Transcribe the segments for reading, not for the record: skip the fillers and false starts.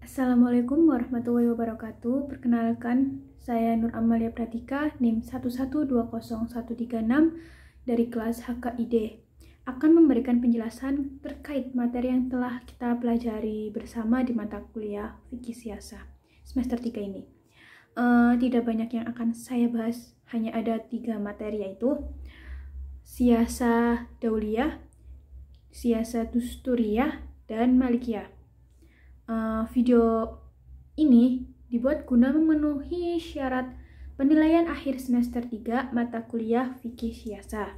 Assalamualaikum warahmatullahi wabarakatuh. Perkenalkan, saya Nur Amalia Pratika, NIM 1120136 dari kelas HKID. Akan memberikan penjelasan terkait materi yang telah kita pelajari bersama di mata kuliah Fikih Siasah semester 3 ini. Tidak banyak yang akan saya bahas, hanya ada 3 materi, yaitu Siasah Dauliyah, Siasah Dusturiyah, dan Malikiyah. Video ini dibuat guna memenuhi syarat penilaian akhir semester 3 mata kuliah Fikih Siasah.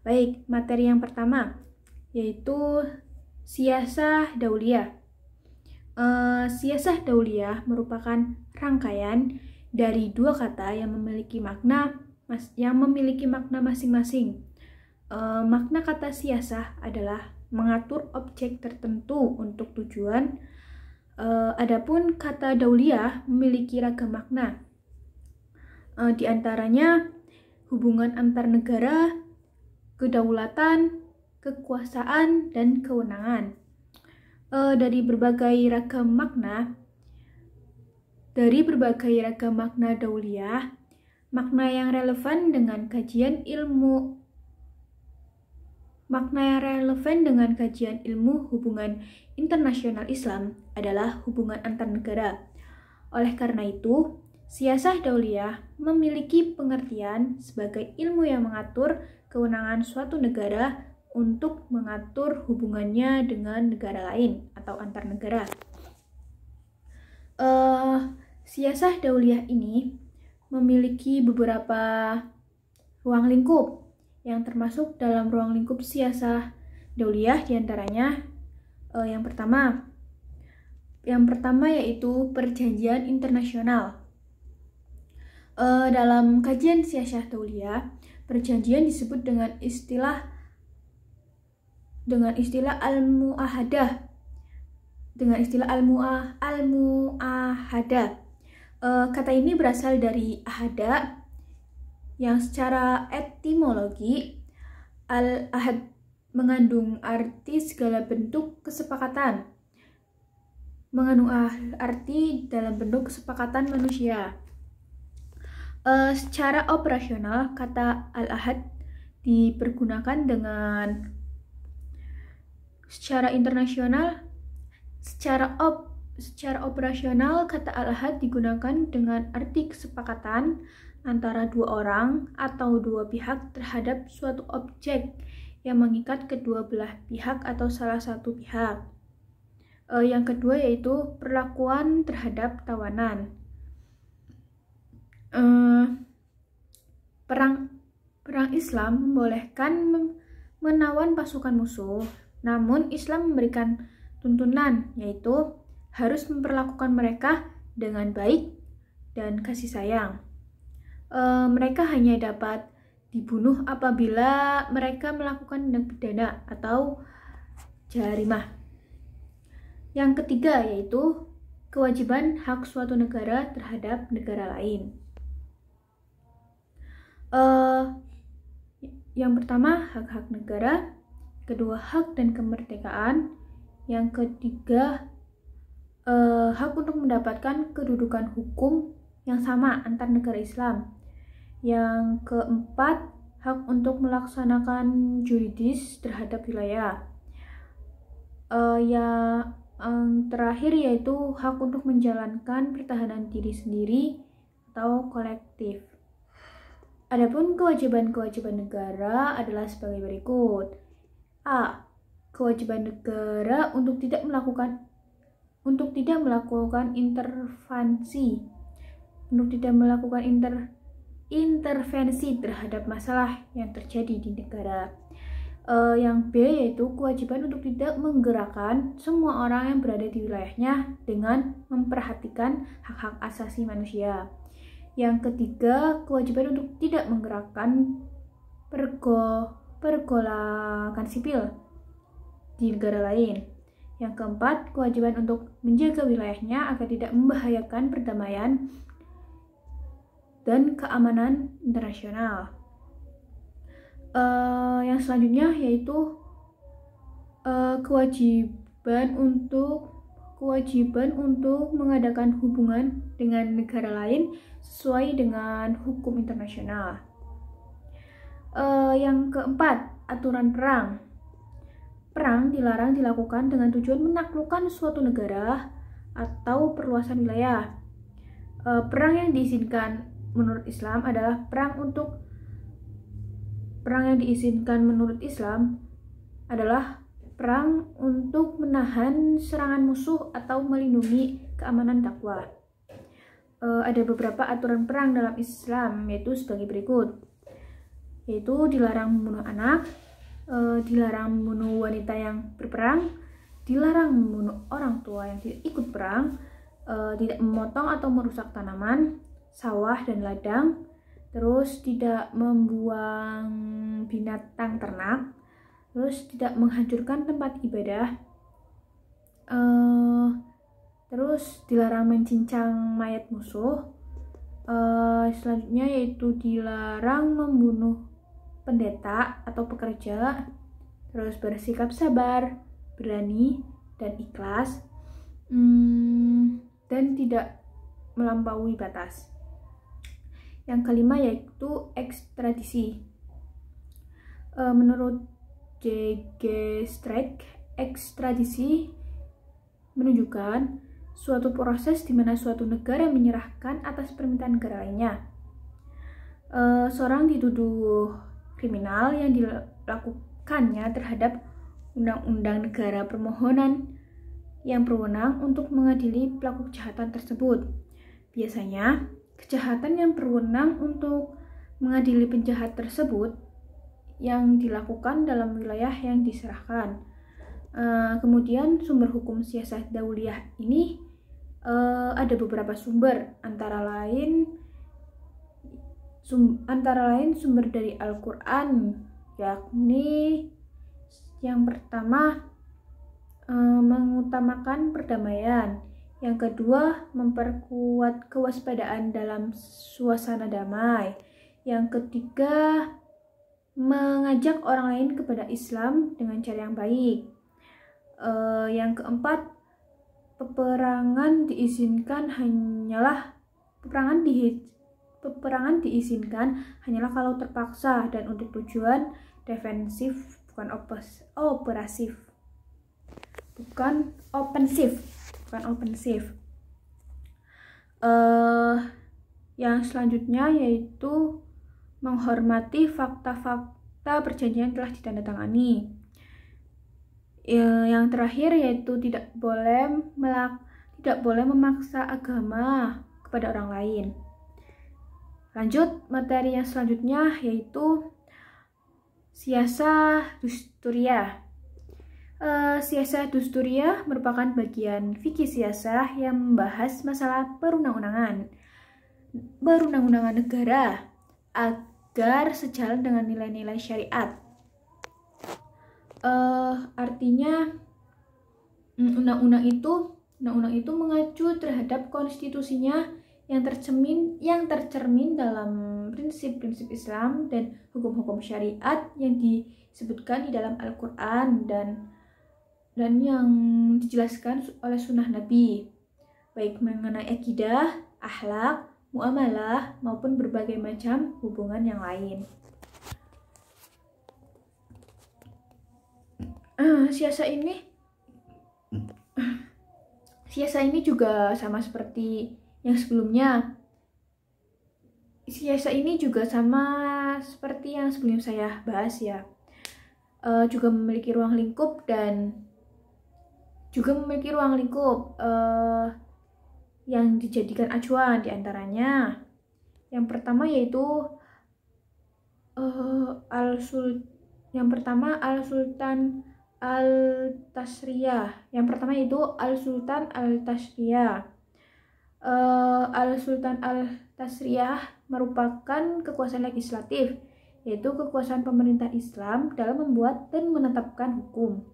Baik, materi yang pertama yaitu Siasah Dauliyah. Siasah Dauliyah merupakan rangkaian dari 2 kata yang memiliki makna masing-masing. Makna kata siasah adalah mengatur objek tertentu untuk tujuan. Adapun kata dauliyah memiliki ragam makna. Di antaranya hubungan antar negara, kedaulatan, kekuasaan, dan kewenangan. Dari berbagai ragam makna dauliyah, makna yang relevan dengan kajian ilmu hubungan internasional Islam adalah hubungan antar negara. Oleh karena itu, siasah dauliyah memiliki pengertian sebagai ilmu yang mengatur kewenangan suatu negara untuk mengatur hubungannya dengan negara lain atau antar negara. Siasah dauliyah ini memiliki beberapa ruang lingkup yang termasuk dalam ruang lingkup siasah dauliyah, diantaranya yang pertama yaitu perjanjian internasional. Dalam kajian siasah dauliyah, perjanjian disebut dengan istilah al-mu'ahadah. Kata ini berasal dari ahada, yang secara etimologi al-ahad mengandung arti segala bentuk kesepakatan, dalam bentuk kesepakatan manusia. Secara operasional, kata al-ahad dipergunakan secara operasional, kata al-ahad digunakan dengan arti kesepakatan antara 2 orang atau 2 pihak terhadap suatu objek yang mengikat kedua belah pihak atau salah satu pihak. Yang kedua yaitu perlakuan terhadap tawanan. Perang Islam membolehkan menawan pasukan musuh, namun Islam memberikan tuntunan, yaitu harus memperlakukan mereka dengan baik dan kasih sayang. Mereka hanya dapat dibunuh apabila mereka melakukan tindak pidana atau jarimah. Yang ketiga yaitu kewajiban hak suatu negara terhadap negara lain. Yang pertama, hak-hak negara. Kedua, hak dan kemerdekaan. Yang ketiga, hak untuk mendapatkan kedudukan hukum yang sama antar negara Islam. Yang keempat, hak untuk melaksanakan juridis terhadap wilayah. Yang terakhir yaitu hak untuk menjalankan pertahanan diri sendiri atau kolektif. Adapun kewajiban-kewajiban negara adalah sebagai berikut. A. Kewajiban negara untuk tidak melakukan intervensi terhadap masalah yang terjadi di negara. Yang B yaitu kewajiban untuk tidak menggerakkan semua orang yang berada di wilayahnya dengan memperhatikan hak-hak asasi manusia. Yang ketiga, kewajiban untuk tidak menggerakkan pergolakan sipil di negara lain. Yang keempat, kewajiban untuk menjaga wilayahnya agar tidak membahayakan perdamaian dan keamanan internasional. Yang selanjutnya yaitu kewajiban untuk kewajiban untuk mengadakan hubungan dengan negara lain sesuai dengan hukum internasional. Yang keempat, aturan perang. Perang dilarang dilakukan dengan tujuan menaklukkan suatu negara atau perluasan wilayah. Perang yang diizinkan menurut Islam adalah perang untuk menahan serangan musuh atau melindungi keamanan dakwah. Ada beberapa aturan perang dalam Islam, yaitu sebagai berikut. Yaitu dilarang membunuh anak, dilarang membunuh wanita yang berperang, dilarang membunuh orang tua yang tidak ikut perang, tidak memotong atau merusak tanaman, sawah dan ladang, terus tidak membuang binatang ternak, terus tidak menghancurkan tempat ibadah, terus dilarang mencincang mayat musuh. Selanjutnya yaitu dilarang membunuh pendeta atau pekerja, terus bersikap sabar, berani, dan ikhlas, dan tidak melampaui batas. Yang kelima yaitu ekstradisi. Menurut J.G. Streck, ekstradisi menunjukkan suatu proses di mana suatu negara menyerahkan atas permintaan negara lainnya seorang dituduh kriminal yang dilakukannya terhadap undang-undang negara permohonan yang berwenang untuk mengadili pelaku kejahatan tersebut. Biasanya, kejahatan yang berwenang untuk mengadili penjahat tersebut yang dilakukan dalam wilayah yang diserahkan. Kemudian sumber hukum siasat dauliyah ini ada beberapa sumber, antara lain sumber dari Al-Quran, yakni yang pertama mengutamakan perdamaian, yang kedua memperkuat kewaspadaan dalam suasana damai, yang ketiga mengajak orang lain kepada Islam dengan cara yang baik. Yang keempat, peperangan diizinkan hanyalah kalau terpaksa dan untuk tujuan defensif, bukan ofensif. Yang selanjutnya yaitu menghormati fakta-fakta perjanjian telah ditandatangani. Yang terakhir yaitu tidak boleh memaksa agama kepada orang lain. Lanjut, materi yang selanjutnya yaitu siasa dusturiyah. Siasa dusturiyah merupakan bagian fikih siasah yang membahas masalah perundang-undangan negara agar sejalan dengan nilai-nilai syariat. Artinya undang-undang itu mengacu terhadap konstitusinya yang tercermin dalam prinsip-prinsip Islam dan hukum-hukum syariat yang disebutkan di dalam Al-Quran dan yang dijelaskan oleh sunnah Nabi, baik mengenai akidah, akhlak, muamalah, maupun berbagai macam hubungan yang lain. Siasa ini juga sama seperti yang sebelumnya. Siasa ini juga sama seperti yang sebelum saya bahas ya. Juga memiliki ruang lingkup yang dijadikan acuan, diantaranya yang pertama yaitu Al-Sultan Al-Tasriyah. Al-Sultan Al-Tasriyah merupakan kekuasaan legislatif, yaitu kekuasaan pemerintah Islam dalam membuat dan menetapkan hukum.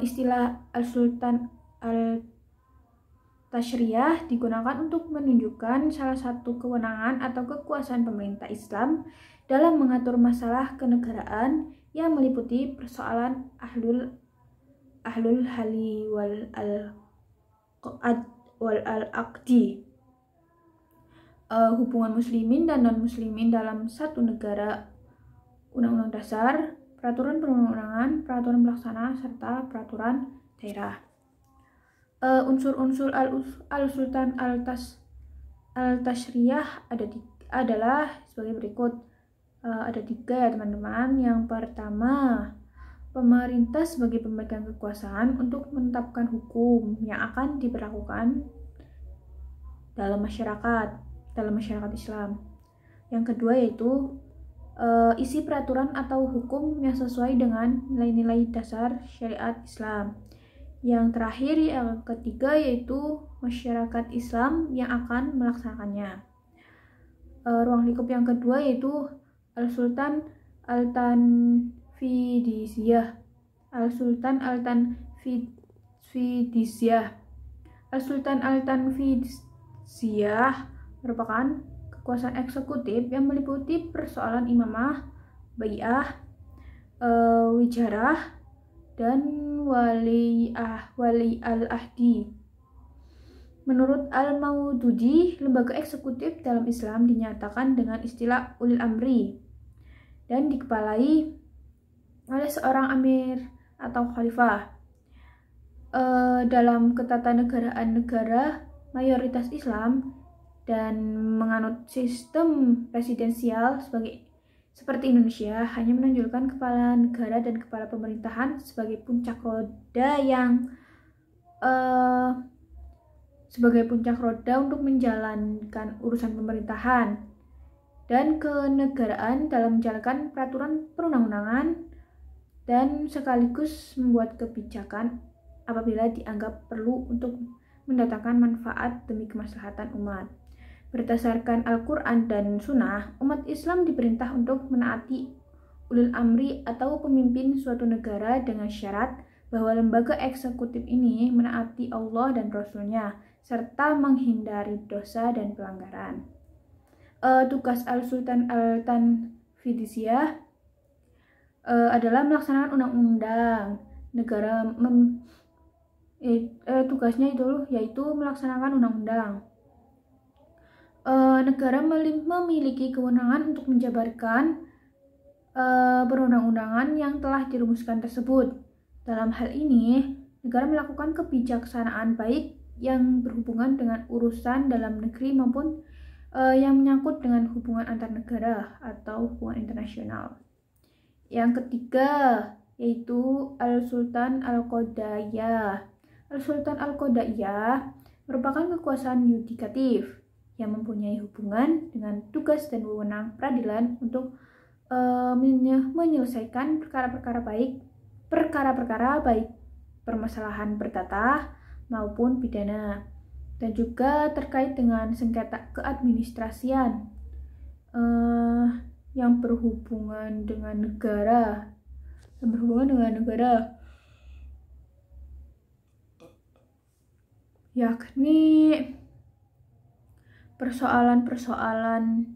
Istilah Al-Sultan Al-Tasriyah digunakan untuk menunjukkan salah satu kewenangan atau kekuasaan pemerintah Islam dalam mengatur masalah kenegaraan yang meliputi persoalan ahlul hali wal al-aqd wal al-aqdi. Hubungan muslimin dan non-muslimin dalam satu negara, undang-undang dasar, peraturan perundang-undangan, peraturan pelaksana, serta peraturan daerah. Unsur-unsur al-sultan al-tashriyah adalah sebagai berikut. Ada 3 ya teman-teman. Yang pertama, pemerintah sebagai pemegang kekuasaan untuk menetapkan hukum yang akan diberlakukan dalam masyarakat Islam. Yang kedua yaitu isi peraturan atau hukum yang sesuai dengan nilai-nilai dasar syariat Islam. Yang terakhir, yang ketiga yaitu masyarakat Islam yang akan melaksanakannya. Ruang lingkup yang kedua yaitu Al-Sultan Al-Tanfidisyah. Al-Sultan Al-Tanfidisyah merupakan kekuasaan eksekutif yang meliputi persoalan imamah, bai'ah, wijarah, dan wali al-ahdi. Menurut Al-Maududi, lembaga eksekutif dalam Islam dinyatakan dengan istilah ulil amri dan dikepalai oleh seorang amir atau khalifah. Dalam ketatanegaraan negara mayoritas Islam dan menganut sistem presidensial seperti Indonesia, hanya menonjolkan kepala negara dan kepala pemerintahan sebagai puncak roda untuk menjalankan urusan pemerintahan dan kenegaraan dalam menjalankan peraturan perundang-undangan dan sekaligus membuat kebijakan apabila dianggap perlu untuk mendatangkan manfaat demi kemaslahatan umat. Berdasarkan Al-Quran dan Sunnah, umat Islam diperintah untuk menaati ulil amri atau pemimpin suatu negara dengan syarat bahwa lembaga eksekutif ini menaati Allah dan Rasul-Nya serta menghindari dosa dan pelanggaran. Tugas Al-Sultan Al-Tanfidisyah adalah melaksanakan undang-undang negara. Tugasnya yaitu melaksanakan undang-undang. Negara memiliki kewenangan untuk menjabarkan perundang-undangan yang telah dirumuskan tersebut. Dalam hal ini, negara melakukan kebijaksanaan baik yang berhubungan dengan urusan dalam negeri maupun yang menyangkut dengan hubungan antar negara atau hubungan internasional. Yang ketiga yaitu Al-Sultan Al-Qadaiyah. Al-Sultan Al-Qadaiyah merupakan kekuasaan yudikatif yang mempunyai hubungan dengan tugas dan wewenang peradilan untuk menyelesaikan perkara-perkara baik permasalahan perdata maupun pidana, dan juga terkait dengan sengketa keadministrasian yang berhubungan dengan negara, yakni persoalan-persoalan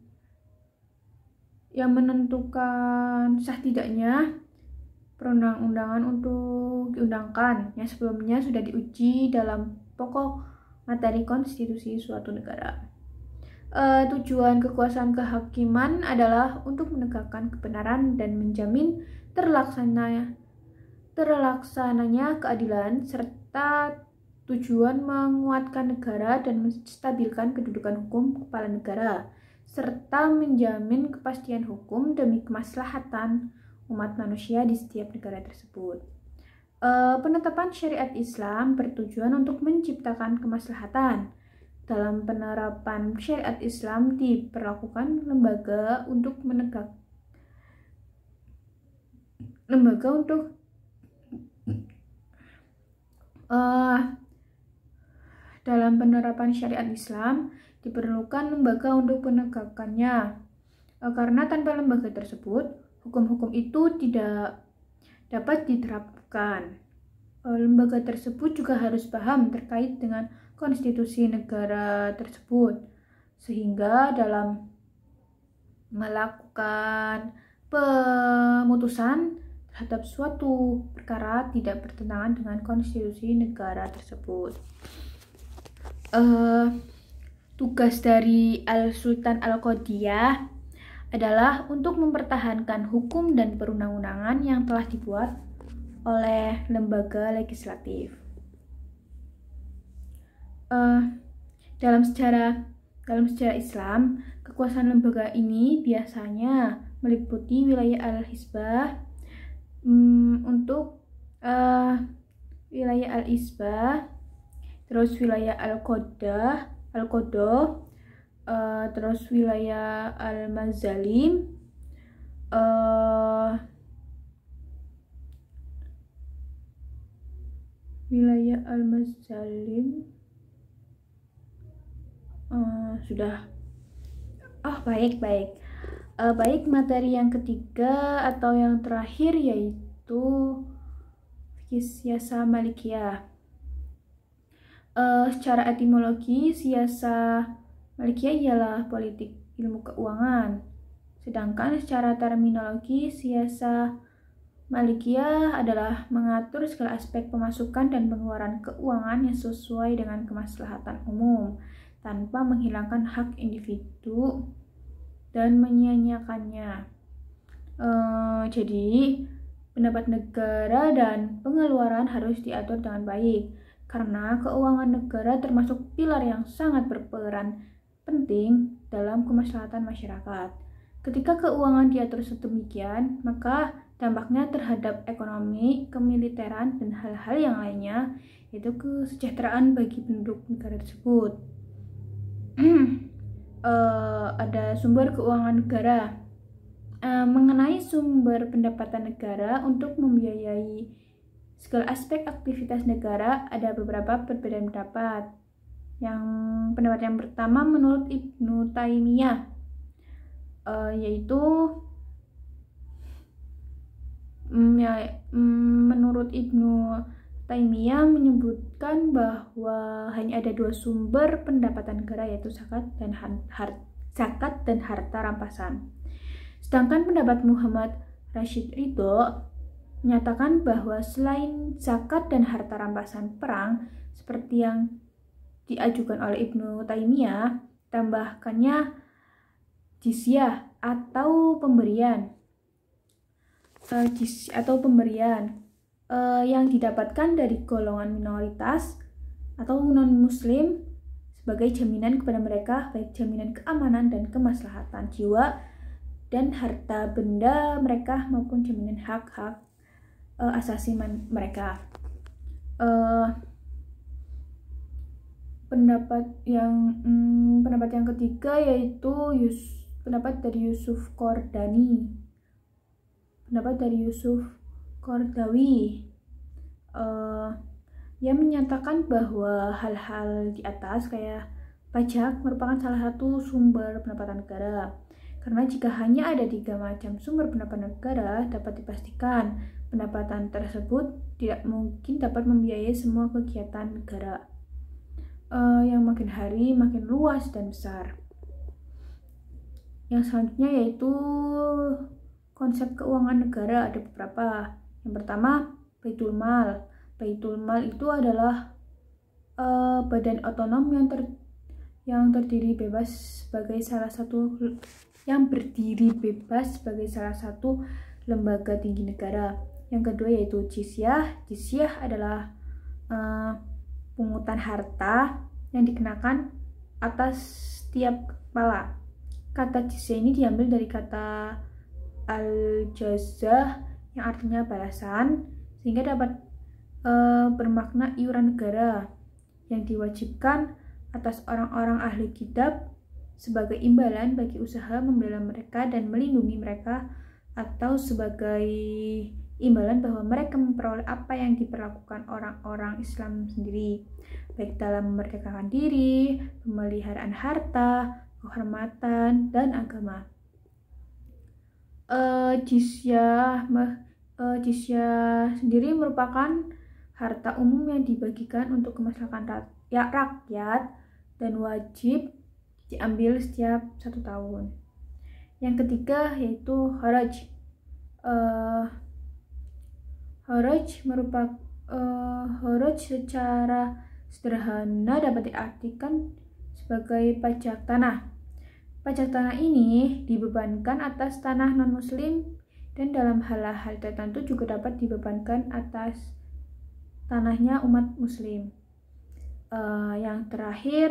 yang menentukan sah tidaknya perundang-undangan untuk diundangkan yang sebelumnya sudah diuji dalam pokok materi konstitusi suatu negara. Tujuan kekuasaan kehakiman adalah untuk menegakkan kebenaran dan menjamin terlaksananya keadilan, serta tujuan menguatkan negara dan menstabilkan kedudukan hukum kepala negara, serta menjamin kepastian hukum demi kemaslahatan umat manusia di setiap negara tersebut. Penetapan syariat Islam bertujuan untuk menciptakan kemaslahatan. Dalam penerapan syariat Islam diperlakukan dalam penerapan syariat Islam diperlukan lembaga untuk penegakannya, karena tanpa lembaga tersebut hukum-hukum itu tidak dapat diterapkan. Lembaga tersebut juga harus paham terkait dengan konstitusi negara tersebut, sehingga dalam melakukan pemutusan terhadap suatu perkara tidak bertentangan dengan konstitusi negara tersebut. Uh, Tugas dari Al-Sultan Al-Qadiyah adalah untuk mempertahankan hukum dan perundang-undangan yang telah dibuat oleh lembaga legislatif. Dalam sejarah Islam, kekuasaan lembaga ini biasanya meliputi wilayah Al-Hisbah. Untuk wilayah Al-Hisbah, terus wilayah Al-Qaddah, terus wilayah Al-Mazalim, wilayah Al-Mazalim sudah. Baik. Baik, materi yang ketiga atau yang terakhir yaitu fikih siasa Malikiyah. Secara etimologi, siasa Malikiyah ialah politik ilmu keuangan. Sedangkan secara terminologi, siasa Malikiyah adalah mengatur segala aspek pemasukan dan pengeluaran keuangan yang sesuai dengan kemaslahatan umum, tanpa menghilangkan hak individu dan menyia-nyiakannya. Jadi, pendapat negara dan pengeluaran harus diatur dengan baik, karena keuangan negara termasuk pilar yang sangat berperan penting dalam kemaslahatan masyarakat. Ketika keuangan diatur sedemikian, maka dampaknya terhadap ekonomi, kemiliteran, dan hal-hal yang lainnya, yaitu kesejahteraan bagi penduduk negara tersebut. Ada sumber keuangan negara. Mengenai sumber pendapatan negara untuk membiayai segala aspek aktivitas negara, ada beberapa perbedaan pendapat. Pendapat yang pertama menurut Ibnu Taimiyah, yaitu menurut Ibnu Taimiyah menyebutkan bahwa hanya ada dua sumber pendapatan negara, yaitu zakat dan harta rampasan. Sedangkan pendapat Muhammad Rashid Ridho menyatakan bahwa selain zakat dan harta rampasan perang seperti yang diajukan oleh Ibnu Taimiyah, tambahkannya jizyah atau pemberian yang didapatkan dari golongan minoritas atau non-muslim sebagai jaminan kepada mereka, baik jaminan keamanan dan kemaslahatan jiwa dan harta benda mereka maupun jaminan hak-hak asasi mereka. Pendapat yang ketiga yaitu pendapat dari Yusuf Qaradawi, yang menyatakan bahwa hal-hal di atas kayak pajak merupakan salah satu sumber pendapatan negara. Karena jika hanya ada 3 macam sumber pendapatan negara, dapat dipastikan pendapatan tersebut tidak mungkin dapat membiayai semua kegiatan negara yang makin hari makin luas dan besar. Yang selanjutnya yaitu konsep keuangan negara, ada beberapa. Yang pertama, Baitul Mal. Baitul Mal itu adalah badan otonom yang berdiri bebas sebagai salah satu lembaga tinggi negara. Yang kedua yaitu jizyah. Jizyah adalah pungutan harta yang dikenakan atas setiap kepala. Kata jizyah ini diambil dari kata al-jazah yang artinya balasan, sehingga dapat bermakna iuran negara yang diwajibkan atas orang-orang ahli kitab sebagai imbalan bagi usaha membela mereka dan melindungi mereka, atau sebagai imbalan bahwa mereka memperoleh apa yang diperlakukan orang-orang Islam sendiri, baik dalam memerdekakan diri, pemeliharaan harta, kehormatan, dan agama. Jizyah sendiri merupakan harta umum yang dibagikan untuk kemaslahatan rakyat dan wajib diambil setiap 1 tahun. Yang ketiga yaitu haraj. Haraj secara Sederhana dapat diartikan sebagai pajak tanah. Pajak tanah ini dibebankan atas tanah non-muslim dan dalam hal-hal tertentu juga dapat dibebankan atas tanahnya umat muslim. Yang terakhir,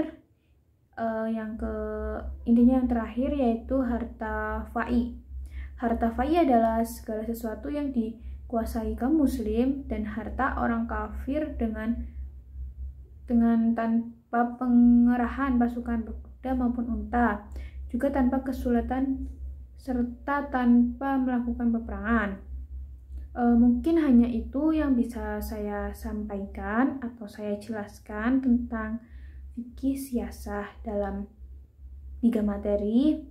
yang terakhir yaitu harta fai. Harta fai adalah segala sesuatu yang dikuasai kaum muslim dan harta orang kafir dengan tanpa pengerahan pasukan berkuda maupun unta, juga tanpa kesulitan serta tanpa melakukan peperangan. Mungkin hanya itu yang bisa saya sampaikan atau saya jelaskan tentang fikih siasah dalam 3 materi.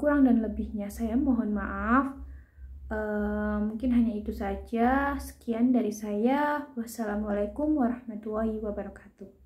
Kurang dan lebihnya saya mohon maaf. Mungkin hanya itu saja. Sekian dari saya. Wassalamualaikum warahmatullahi wabarakatuh.